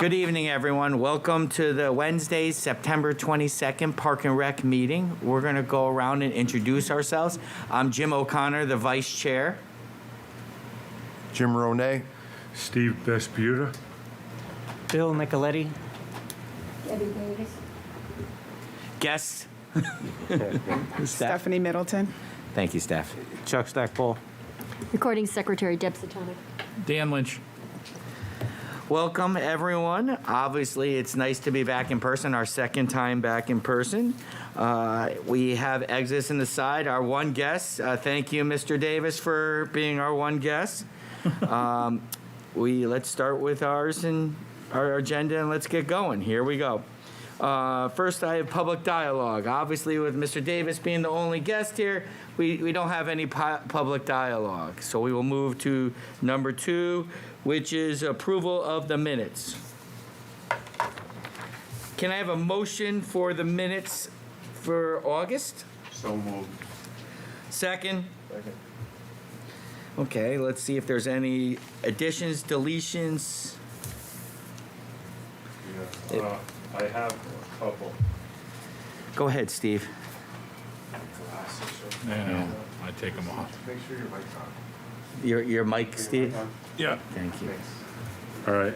Good evening, everyone. Welcome to the Wednesday, September 22nd Park and Rec meeting. We're going to go around and introduce ourselves. I'm Jim O'Connor, the Vice Chair. Jim Ronay. Steve Vesputa. Bill Nicoletti. Debbie Davis. Guests. Stephanie Middleton. Thank you, Steph. Chuck Stackpole. Recording Secretary Deb Satonic. Dan Lynch. Welcome, everyone. Obviously, it's nice to be back in person, our second time back in person. We have Exodus in the side, our one guest. Thank you, Mr. Davis, for being our one guest. Let's start with ours and our agenda, and let's get going. Here we go. First, I have public dialogue. Obviously, with Mr. Davis being the only guest here, we don't have any public dialogue. So we will move to number 2, which is approval of the minutes. Can I have a motion for the minutes for August? So moved. Second? Okay, let's see if there's any additions, deletions. Yeah. I have a couple. Go ahead, Steve. Yeah, I take them off. Make sure your mic's on. Your mic, Steve? Yeah. Thank you. All right.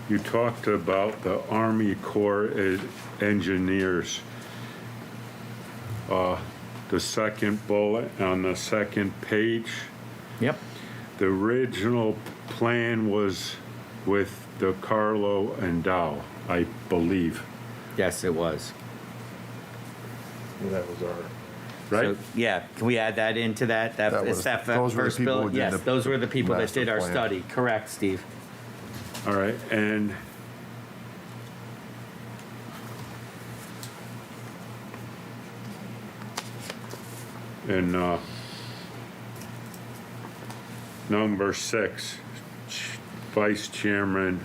You talked about the Army Corps engineers. The second bullet on the second page. Yep. The original plan was with the Carlo and Dow, I believe, Yes, it was. That was our. right? So, yeah, can we add that into that? That was- Is that those were the first people bill? who did Yes, the those were the people that master did our plan. study. Correct, Steve. All right, and number 6, Vice Chairman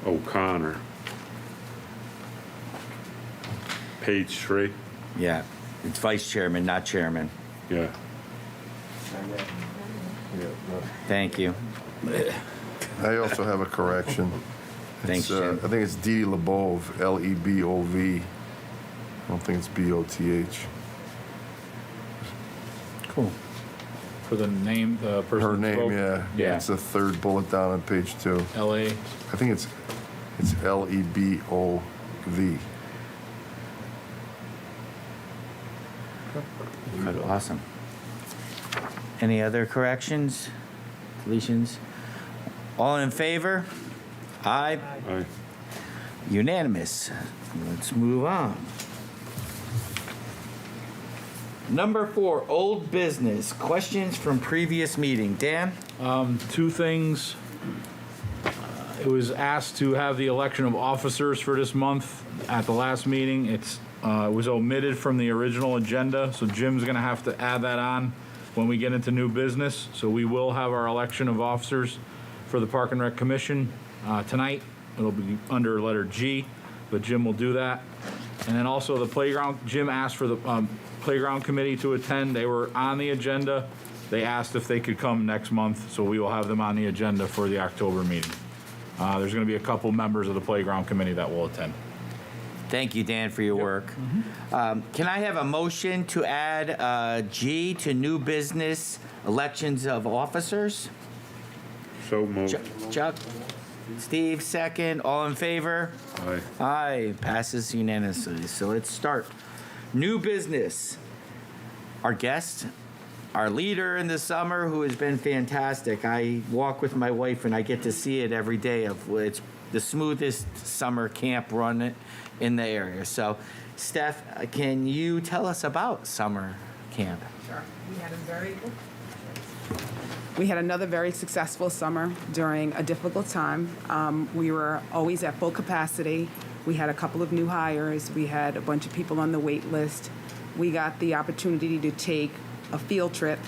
O'Connor. Page 3, Yeah, it's vice chairman, not chairman. yeah. Thank you. I also have a correction. Thanks, It's, Jim. I think it's Dee Lebov, Lebov. I don't think it's Both. Cool. For the name, the person. Her who name, spoke. yeah. Yeah. It's the third bullet down on page 2. L.A. I think it's Lebov. Good, awesome. Any other corrections, deletions? All in favor? Aye. Aye. Unanimous. Let's move on. Number 4, old business. Questions from previous meeting. Dan? Two things. It was asked to have the election of officers for this month at the last meeting. It was omitted from the original agenda, so Jim's going to have to add that on when we get into new business. So we will have our election of officers for the Park and Rec Commission tonight. It'll be under letter G, but Jim will do that. And then also the playground, Jim asked for the playground committee to attend. They were on the agenda. They asked if they could come next month, so we will have them on the agenda for the October meeting. There's going to be a couple members of the playground committee that will attend. Thank you, Dan, for your work. Can I have a motion to add G to new business elections of officers? So moved. Chuck? Steve, second. All in favor? Aye. Aye. Passes unanimously. So let's start. New business. Our guest, our leader in the summer, who has been fantastic. I walk with my wife and I get to see it every day. It's the smoothest summer camp run in the area. So, Steph, can you tell us about summer camp? Sure. We had another very successful summer during a difficult time. We were always at full capacity. We had a couple of new hires. We had a bunch of people on the wait list. We got the opportunity to take a field trip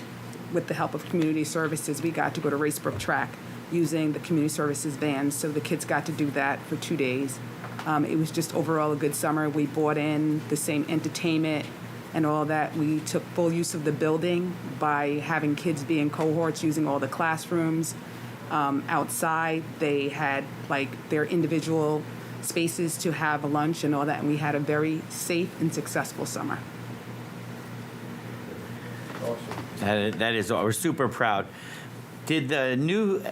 with the help of community services. We got to go to Racebrook Track using the community services van. So the kids got to do that for 2 days. It was just overall a good summer. We bought in the same entertainment and all that. We took full use of the building by having kids be in cohorts, using all the classrooms. Outside, they had like their individual spaces to have a lunch and all that, and we had a very safe and successful summer. That is, we're super proud. Did the new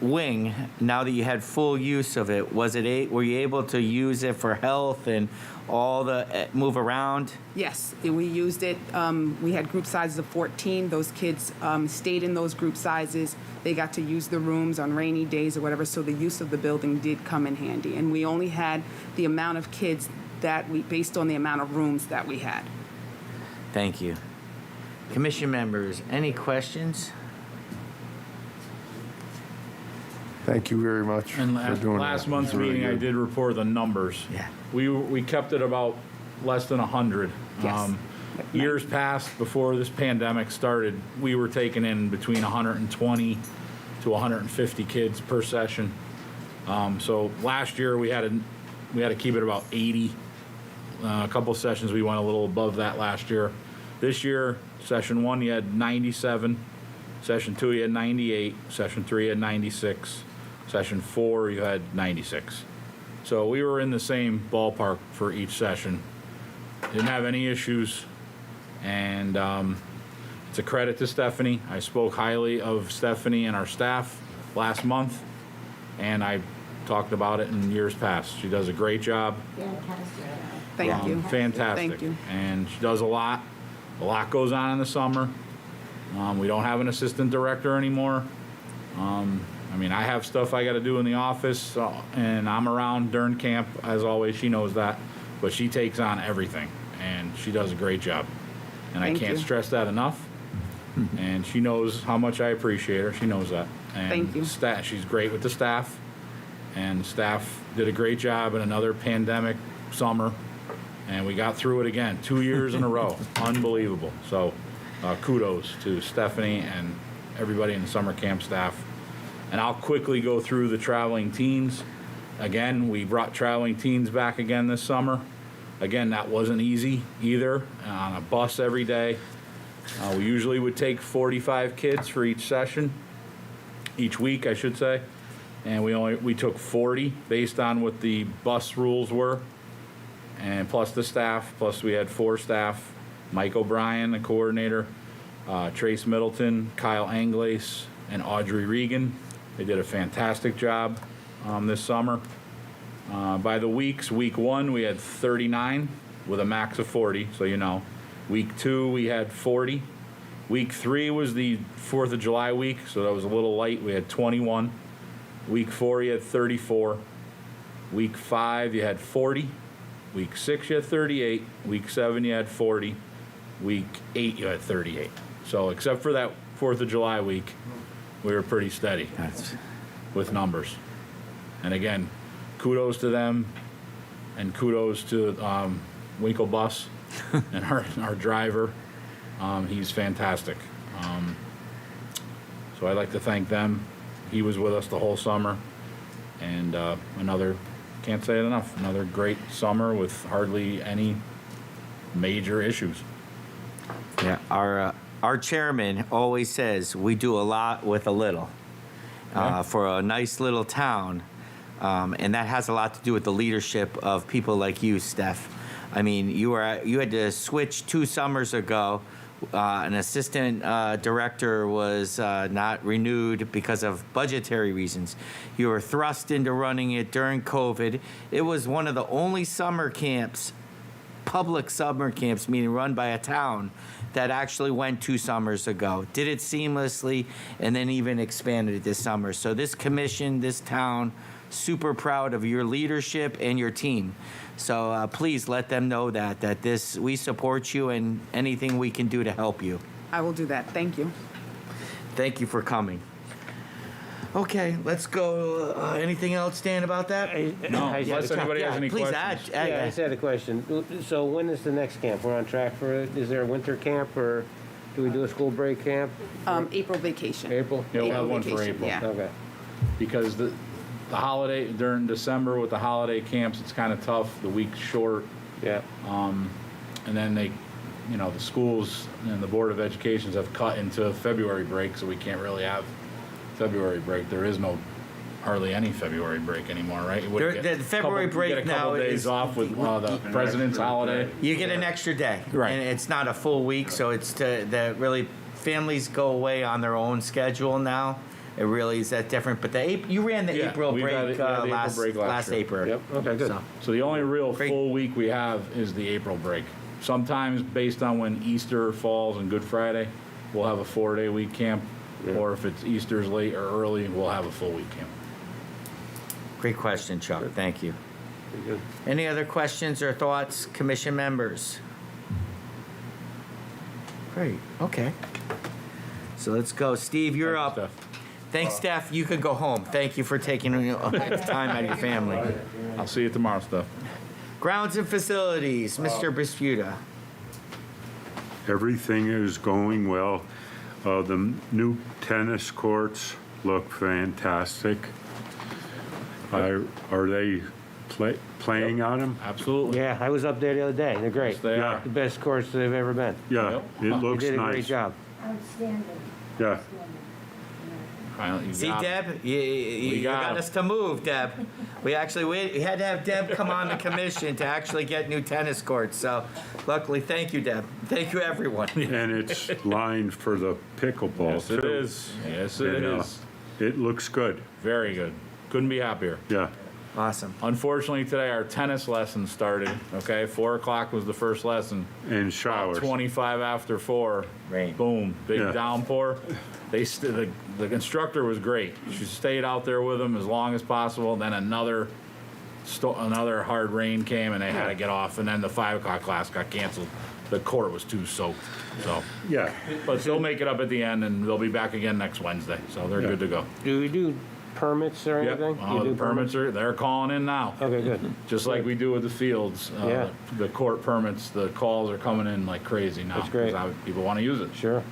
wing, now that you had full use of it, were you able to use it for health and all the move around? Yes, we used it. We had group sizes of 14. Those kids stayed in those group sizes. They got to use the rooms on rainy days or whatever, so the use of the building did come in handy. And we only had the amount of kids based on the amount of rooms that we had. Thank you. Commission members, any questions? Thank you very much for And doing that. last month's It's really meeting, I good. did report the numbers. Yeah. We kept it about less than 100. Yes. Years past, before this pandemic started, we were taking in between 120 to 150 kids per session. So last year we had to keep it about 80. A couple of sessions we went a little above that last year. This year, session 1 you had 97, session 2 you had 98, session 3 you had 96, session 4 you had 96. So we were in the same ballpark for each session. Didn't have any issues, and it's a credit to Stephanie. I spoke highly of Stephanie and our staff last month, and I talked about it in years past. She does a great job. Thank you. Fantastic. Thank you. And she does a lot. A lot goes on in the summer. We don't have an assistant director anymore. I mean, I have stuff I got to do in the office, and I'm around during camp, as always. She knows that. But she takes on everything, and she does a great job. And Thank I can't you. stress that enough. And she knows how much I appreciate her. She knows that. And Thank you. She's great with the staff, and staff did a great job in another pandemic summer. And we got through it again, 2 years in a row. Unbelievable. So kudos to Stephanie and everybody in the summer camp staff. And I'll quickly go through the traveling teens. Again, we brought traveling teens back again this summer. Again, that wasn't easy either, on a bus every day. We usually would take 45 kids for each session, each week, I should say. And we took 40 based on what the bus rules were. And plus the staff, plus we had 4 staff, Mike O'Brien, the coordinator, Trace Middleton, Kyle Anglace, and Audrey Regan. They did a fantastic job this summer. By the weeks, week 1 we had 39 with a max of 40, so you know. Week 2 we had 40. Week 3 was the 4th of July week, so that was a little light. We had 21. Week 4 you had 34. Week 5 you had 40. Week 6 you had 38. Week 7 you had 40. Week 8 you had 38. So except for that 4th of July week, we were pretty steady with numbers. And again, kudos to them, and kudos to Winkle Bus and our driver. He's fantastic. So I'd like to thank them. He was with us the whole summer, and can't say it enough, another great summer with hardly any major issues. Yeah, our chairman always says we do a lot with a little. Yeah. For a nice little town, and that has a lot to do with the leadership of people like you, Steph. I mean, you had to switch 2 summers ago. An assistant director was not renewed because of budgetary reasons. You were thrust into running it during COVID. It was one of the only summer camps, public summer camps, meaning run by a town, that actually went 2 summers ago. Did it seamlessly, and then even expanded it this summer. So this commission, this town, super proud of your leadership and your team. So please let them know that we support you and anything we can do to help you. I will do that. Thank you. Thank you for coming. Okay, let's go. Anything else, Dan, about that? No, unless anybody has any please questions. add. Yeah, I just had a question. So when is the next camp? We're on track for it? Is there a winter camp, or do we do a school break camp? April vacation. April? Yeah, we'll have April one for vacation, April. yeah. Okay. Because the holiday, during December with the holiday camps, it's kind of tough, the week's short. Yeah. And then they, the schools and the Board of Educations have cut into February break, so we can't really have February break. There is hardly any February break anymore, right? You wouldn't The February break you get a couple now days is- off with the President's holiday. You get an extra day. Right. And it's not a full week, so it's the really, families go away on their own schedule now. It really is that different. But you ran the Yeah, April we've break, had the April last break last year. April. Yep, okay, good. So the only real Great. full week we have is the April break. Sometimes based on when Easter falls and Good Friday, we'll have a 4-day week camp. Or if it's Easter's late or early, we'll have a full week camp. Great question, Chuck. Thank you. Good. Any other questions or thoughts, commission members? Great. Okay. So let's go. Steve, you're up. Steph. Thanks, Steph. You could go home. Thank you for taking time out of your family. I'll see you tomorrow, Steph. Grounds and facilities, Mr. Bisputa. Everything is going well. The new tennis courts look fantastic. Are they playing on them? Absolutely. Yeah, I was up there the other day. They're great. Yes, they Yeah. are. The best course they've ever been. Yeah, Yep. it They looks did a great nice. job. Outstanding. Yeah, Finally, you See, got it. Deb, you got got him. us to move, Deb. We had to have Deb come on the commission to actually get new tennis courts. So luckily, thank you, Deb. Thank you, everyone. and it's lined for the pickleball Yes, too. it is. Yes, it And, is. It looks good. Very good. Couldn't be happier. Yeah, Awesome. Unfortunately, today our tennis lesson started. Okay, 4 o'clock was the first lesson. and showers. 25 after 4. Rain. Boom. Big Yeah. downpour. The instructor was great. She stayed out there with them as long as possible. Then another hard rain came and they had to get off. And then the 5 o'clock class got canceled. The court was too soaked. So, Yeah, but they'll make it up at the end and they'll be back again next Wednesday. So they're Yeah. good to go. Do we do permits or Yep. anything? Oh, You the do permits they're calling in now. Okay, good. Just like we do with the fields. Yeah. The court permits, the calls are coming in like crazy now. That's great. 'Cause people want to use it. Sure.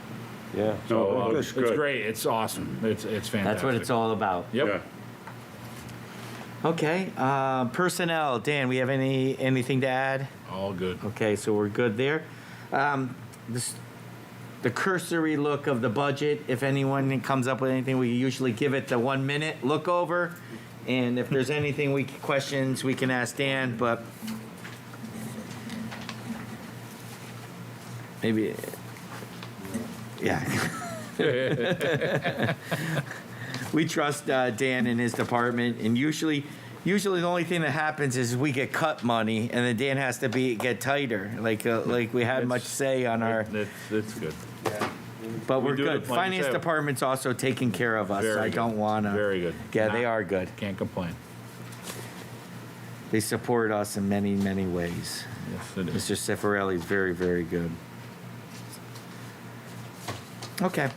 Yeah. So No, it looks it's good. great. It's awesome. It's fantastic. That's what it's all about. Yep. yeah. Okay. Personnel, Dan, we have anything to add? All good. Okay, so we're good there. The cursory look of the budget, if anyone comes up with anything, we usually give it the 1 minute look over. And if there's anything questions, we can ask Dan, but maybe, yeah. We trust Dan and his department, and usually the only thing that happens is we get cut money, and then Dan has to get tighter, like we had much say on our. It's good. But we we're do good. it, like you Finance said. department's also taking care of us. Very I good. don't want to. Very good. Yeah, they are good. Can't complain. They support us in many, many ways. Yes, it is. Mr. Cifarelli is very, very good. Okay.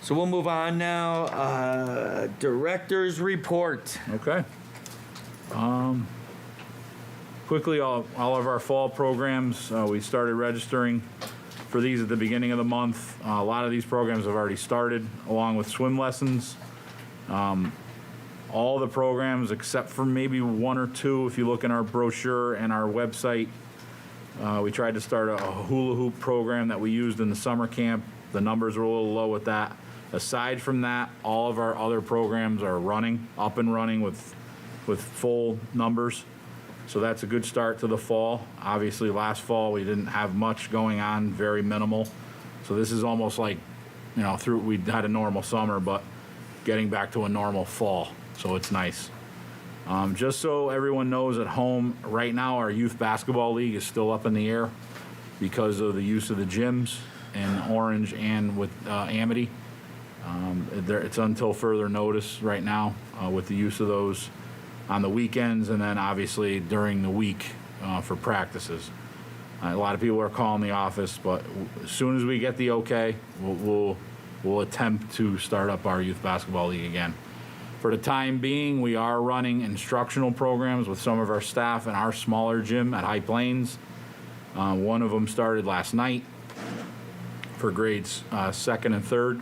So we'll move on now. Director's report. Okay. Quickly, all of our fall programs, we started registering for these at the beginning of the month. A lot of these programs have already started, along with swim lessons. All the programs, except for maybe 1 or 2, if you look in our brochure and our website, we tried to start a hula hoop program that we used in the summer camp. The numbers were a little low with that. Aside from that, all of our other programs are up and running with full numbers. So that's a good start to the fall. Obviously, last fall, we didn't have much going on, very minimal. So this is almost like, we had a normal summer, but getting back to a normal fall. So it's nice. Just so everyone knows at home, right now, our youth basketball league is still up in the air because of the use of the gyms in Orange and with Amity. It's until further notice right now with the use of those on the weekends and then obviously during the week for practices. A lot of people are calling the office, but as soon as we get the okay, we'll attempt to start up our youth basketball league again. For the time being, we are running instructional programs with some of our staff in our smaller gym at High Plains. One of them started last night for grades 2nd and 3rd.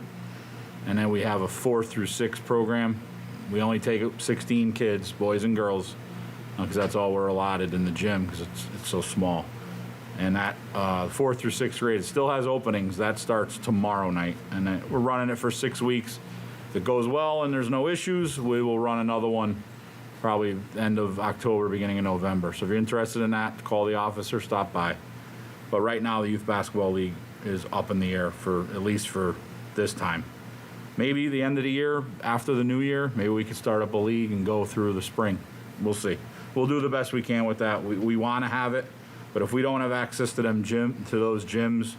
And then we have a 4th through 6th program We only take 16 kids, boys and girls, because that's all we're allotted in the gym because it's so small. And that 4th through 6th grade, it still has openings. That starts tomorrow night. And then we're running it for 6 weeks. If it goes well and there's no issues, we will run another one probably end of October, beginning of November. So if you're interested in that, call the office or stop by. But right now, the Youth Basketball League is up in the air for at least for this time. Maybe the end of the year, after the new year, maybe we could start up a league and go through the spring. We'll see. We'll do the best we can with that. We want to have it, but if we don't have access to those gyms,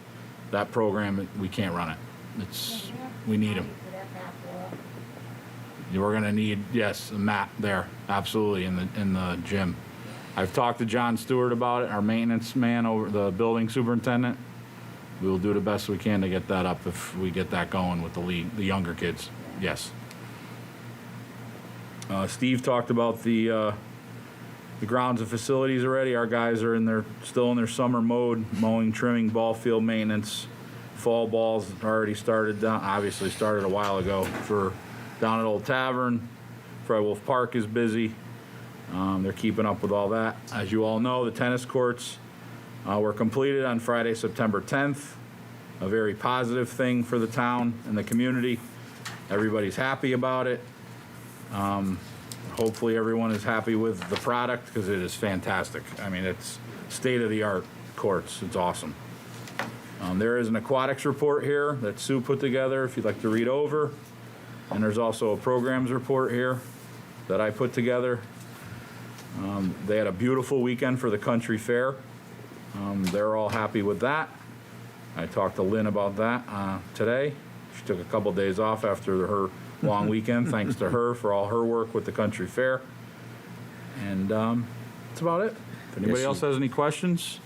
that program, we can't run it. We need them. We're gonna need, yes, a mat there, absolutely, in the gym. I've talked to John Stewart about it, our maintenance man over the building superintendent. We will do the best we can to get that up if we get that going with the league, the younger kids, yes. Steve talked about the grounds and facilities already. Our guys are still in their summer mode, mowing, trimming, ball field maintenance. Fall balls already started, obviously started a while ago for down at Old Tavern. Fred Wolf Park is busy. They're keeping up with all that. As you all know, the tennis courts were completed on Friday, September 10th. A very positive thing for the town and the community. Everybody's happy about it. Hopefully everyone is happy with the product because it is fantastic. I mean, it's state-of-the-art courts. It's awesome. There is an Aquatics Report here that Sue put together if you'd like to read over. And there's also a programs report here that I put together. They had a beautiful weekend for the country fair. They're all happy with that. I talked to Lynn about that today. She took a couple days off after her long weekend, thanks to her for all her work with the country fair. And that's about it. If anybody else has any questions,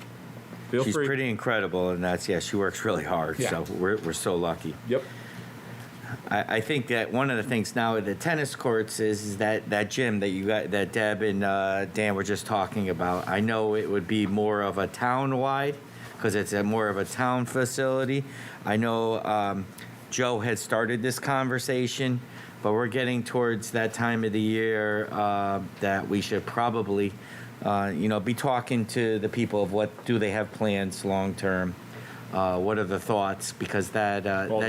feel She's free. pretty incredible, and she works really hard. Yeah. So we're so lucky. Yep. I think that one of the things now with the tennis courts is that gym that you got, that Deb and Dan were just talking about. I know it would be more of a town-wide because it's more of a town facility. I know Joe had started this conversation, but we're getting towards that time of the year that we should probably, be talking to the people of what do they have plans long-term. What are the thoughts? Because that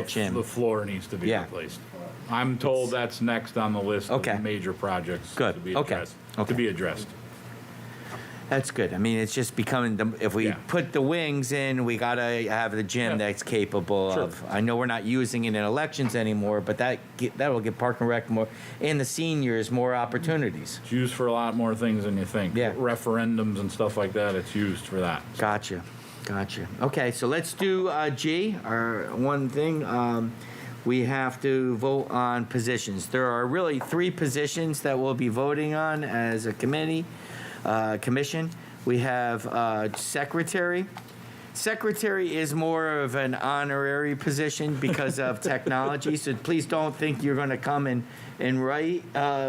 gym. The floor needs to be Yeah. replaced. I'm told that's next on the list Okay. of major projects Good. to be Okay. addressed. Okay. To be addressed. That's good. I mean, it's just becoming, if we Yeah. put the wings in, we got to have the gym Yeah. that's capable Sure. of. I know we're not using it in elections anymore, but that'll give Park and Rec more, and the seniors more opportunities. It's used for a lot more things than you think. Yeah. Referendums and stuff like that, it's used for that. Gotcha. Okay, so let's do G, our one thing. We have to vote on positions. There are really 3 positions that we'll be voting on as a commission. We have secretary. Secretary is more of an honorary position because of technology, so please don't think you're going to come and write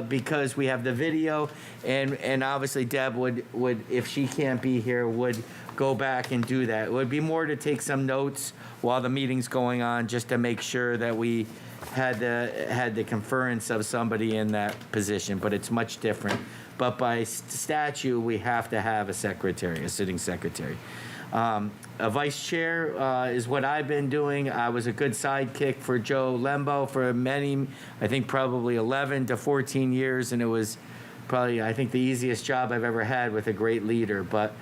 because we have the video, and obviously Deb would, if she can't be here, would go back and do that. It would be more to take some notes while the meeting's going on, just to make sure that we had the conference of somebody in that position, but it's much different. But by statute, we have to have a secretary, a sitting secretary. A vice chair is what I've been doing. I was a good sidekick for Joe Lembo for many, I think probably 11 to 14 years, and it was probably, I think, the easiest job I've ever had with a great leader. But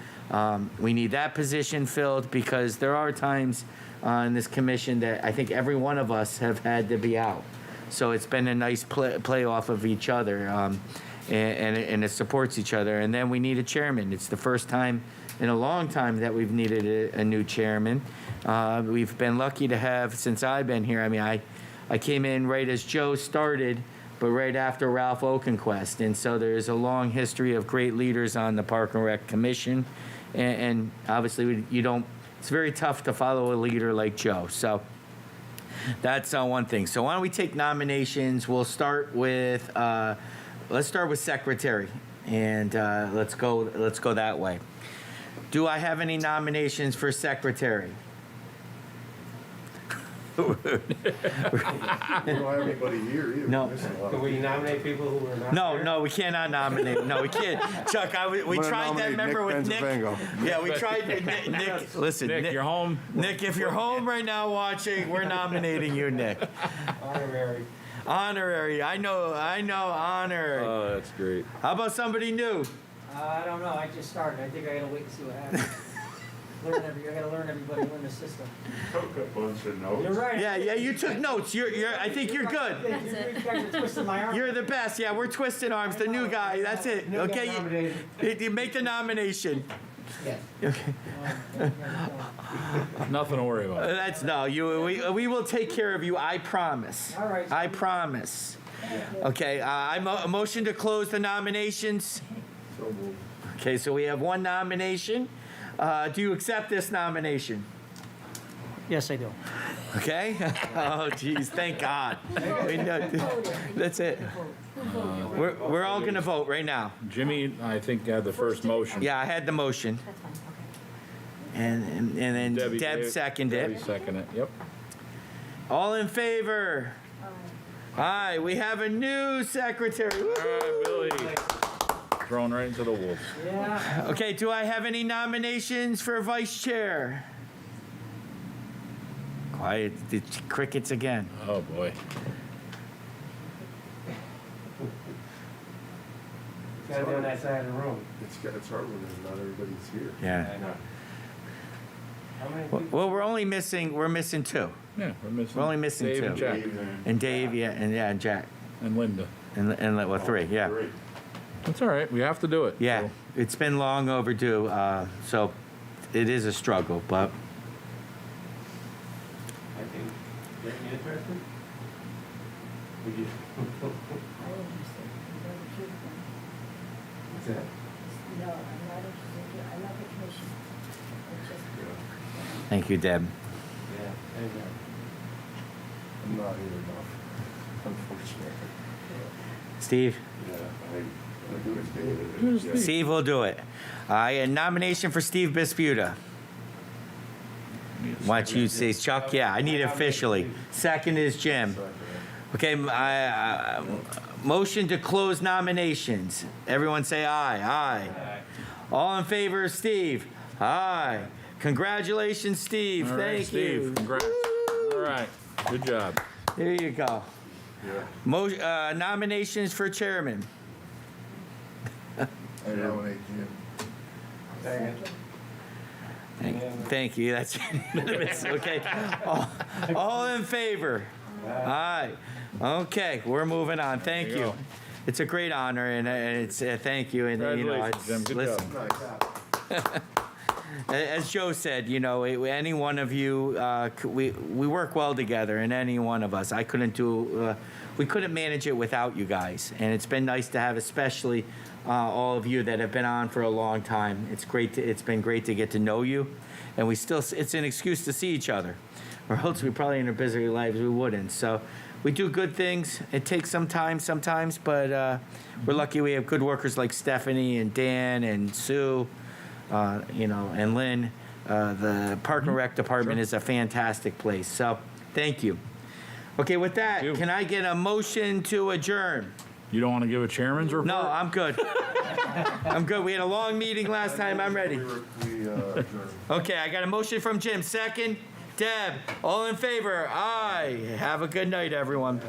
we need that position filled because there are times in this commission that I think every one of us have had to be out. So it's been a nice play off of each other, and it supports each other. And then we need a chairman. It's the first time in a long time that we've needed a new chairman. We've been lucky to have, since I've been here, I mean, I came in right as Joe started, but right after Ralph Oakenquist. And so there's a long history of great leaders on the Park and Rec Commission. And obviously, it's very tough to follow a leader like Joe. So that's one thing. So why don't we take nominations? We'll start with, let's start with secretary. And let's go that way. Do I have any nominations for secretary? We don't have anybody here either. No. We're missing a lot Can of we people. nominate people who are not No, here? no, we cannot nominate. No, we can't. Chuck, we I'm gonna tried that, nominate remember, with Nick? Benzavango. Yeah, we tried, Nick, listen, Nick, you're home. Nick, if you're home right now watching, we're nominating you, Nick. Honorary. Honorary, I know, honorary. Oh, that's great. How about somebody new? I don't know. I just started. I think I gotta wait and see what happens. I gotta learn everybody, learn the system. Took a bunch of notes. You're right. Yeah, you took notes. I think you're good. You guys are twisting my arm. You're the best. Yeah, we're twisting arms. The new guy, that's it. New guy Okay, nominated. you make the nomination. Yes. Okay. Nothing to worry about. That's no. We will take care of you. I promise. All right. I promise. Okay. A motion to close the nominations. So moved. Okay. So we have one nomination. Do you accept this nomination? Yes, I do. Okay. Oh, geez. Thank God. We know- That's it. We're all gonna vote right now. Jimmy, I think, had the first motion. Yeah, I had the motion, That's fine, okay. and then Debbie Deb gave- seconded Debbie it. seconded it, yep. All in favor? Aye. We have a new secretary. All right, Billy. Thrown right into the wolves. Yeah. Okay, do I have any nominations for vice chair? Quiet, the crickets again. Oh, boy. Gotta be on that side of the room. It's hard when not everybody's here. Yeah. I know. How many people? Well, we're missing two. Yeah, we're missing. We're only missing Dave two. and Jack And Dave, yeah, and Jack. and Linda. And well, three, yeah. Great. That's all right. We have to do it. Yeah, so. it's been long overdue, so it is a struggle, but I think. You interested? Would you? What's that? No, I'm not interested. I love the commission. It's just, thank you, Deb. Yeah, there you go. I'm not here enough, unfortunately. Steve? Yeah, I do it, David. Steve will do it. A nomination for Steve Bisputa. Why don't you say Chuck? Yeah, I need it officially. Second is Jim. Okay, motion to close nominations. Everyone say aye. Aye. All in favor of Steve? Aye. Congratulations, Steve. All right, Thank Steve, you. congrats. All right, good job. There you go. Yeah, Nominations for chairman. I nominate Jim. Second. Thank you. That's unanimous. Okay. All in favor? Aye. Okay, we're moving on. Thank There you you. go. It's a great honor, and it's thank you. And you know, Congratulations, Jim. Good listen, job. as Joe said, you know, any one of you, we work well together, and any one of us, we couldn't manage it without you guys, and it's been nice to have, especially all of you that have been on for a long time. It's been great to get to know you, and it's an excuse to see each other, or else we probably in our busy lives we wouldn't. So we do good things. It takes some time sometimes, but we're lucky we have good workers like Stephanie and Dan and Sue. And Lynn, the Park and Rec Department is a fantastic place. So, thank you. Okay, with that, Thank you. can I get a motion to adjourn? You don't want to give a chairman's report? No, I'm good. I'm good. We had a long meeting last time. I'm ready. We adjourned. Okay, I got a motion from Jim. Second, Deb. All in favor? Aye. Have a good night, everyone.